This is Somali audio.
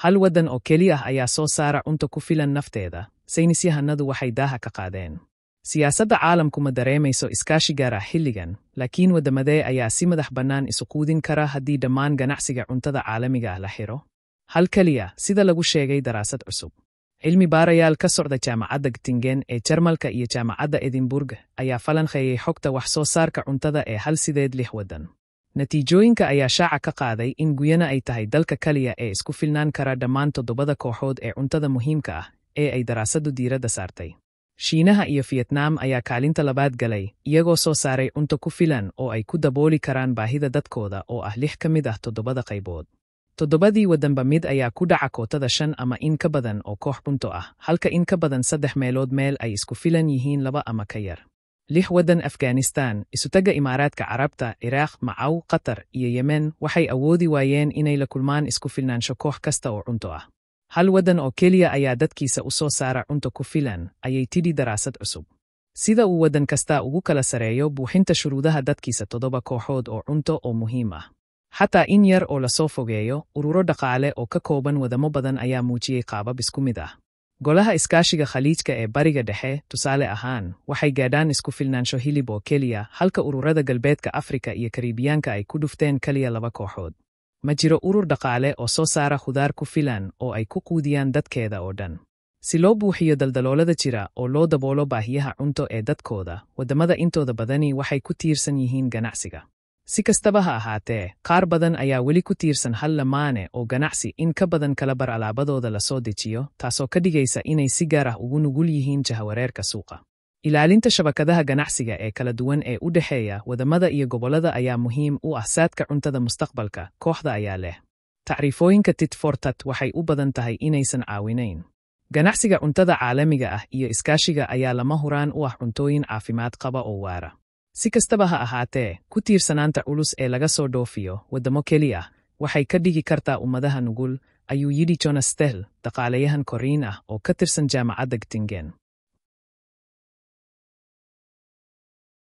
Hal waddan oo keli ah ayaa soo saara cunto ku filan nafteeda, saynisyahanadu waxay daaha ka qaadeen. Siyaasadda caalamku ma dareemayso iskaashi gaar ah xilligan, laakiin waddamadee ayaa si madax bannaan isu quudin kara haddii dhammaan ganacsiga cuntada caalamiga ah la xiro? Hal keliya, sida lagu sheegay daraasad cusub. Cilmi baarayaal ka socda jaamacadda Göttingen ee Jarmalka iyo jaamacadda Edinburgh ayaa falanqeeyay xogta wax soo saarka cuntada ee 1.6 waddan. Natiijooyinka ayaa shaaca ka qaaday in Guyana ay tahay dalka kaliya ee isku filnaan kara dhammaan 7 kooxood ee cuntada muhiimka ah ee ay daraasaddu diiradda saartay. Shiinaha iyo Vietnam ayaa kaalinta labaad galay, iyagoo soo saaray cunto ku filan oo ay ku dabooli karaan baahida dadkooda oo ah 6 ka mid ah 7 qaybood. 7 waddanba mid ayaa ku dhaca kootada 5 ama in ka badan oo koox cunto ah, halka in ka badan 3 meelood meel ay isku filan yihiin 2 ama ka yar. 6 waddan Afghanistan, Isutaga Imaaraadka Carabta, Iraaq, Macaw, Qatar iyo Yemen waxay awoodi waayeen inay la kulmaan isku filnaansho koox kasta oo cunto ah. Hal waddan oo keliya ayaa dadkiisa u soo saara cunto ku filan, ayay tidhi daraasad cusub. Sida uu waddan kasta ugu kala sareeyo buuxinta shuruudaha dadkiisa 7 kooxood oo cunto oo muhiim ah. Xataa in yar oo la soo fogeeyo, ururo dhaqaale oo ka kooban wadamo badan ayaa muujiyey qaabab isku mid ah. Golaha iskaashiga khaliijka ee Bariga Dhexe, tusaale ahaan, waxay gaadhaan isku filnaansho hilib oo keliya, halka ururada galbeedka Afrika iyo Kariibiyaanka ay ku dhufteen kaliya 2 kooxood. Ma jiro urur dhaqaale oo soo saara khudaar ku filan oo ay ku quudiyaan dadkeeda oo dhan. Si loo buuxiyo daldaloolada jira oo loo daboolo baahiyaha cunto ee dadkooda, waddamada intooda badani waxay ku tiirsan yihiin ganacsiga. Si kastaba ha ahaatee, qaar badan ayaa weli ku tiirsan hal lamaane oo ganacsi in ka badan kala bar alaabadooda la soo dejiyo, taasoo ka dhigaysa inay si gaar ah ugu nugul yihiin jahawareerka suuqa. Ilaalinta shabakadaha ganacsiga ee kala duwan ee u dhexeeya waddamada iyo gobollada ayaa muhiim u ah saadka cuntada mustaqbalka, kooxda ayaa leh. Tacriifooyinka tit for tat waxay u badan tahay inaysan caawinayn. Ganacsiga cuntada caalamiga ah iyo iskaashiga ayaa lama huraan u ah cuntooyin caafimaad qaba oo waara. Si kastaba ha ahaatee, ku tiirsanaanta culus ee laga soo dhoofiyo waddamo keli ah waxay ka dhigi kartaa ummadaha nugul, ayuu yidhi Jonas Stehl, dhaqaalayahan Korean ah oo ka tirsan jaamacadda Göttingen.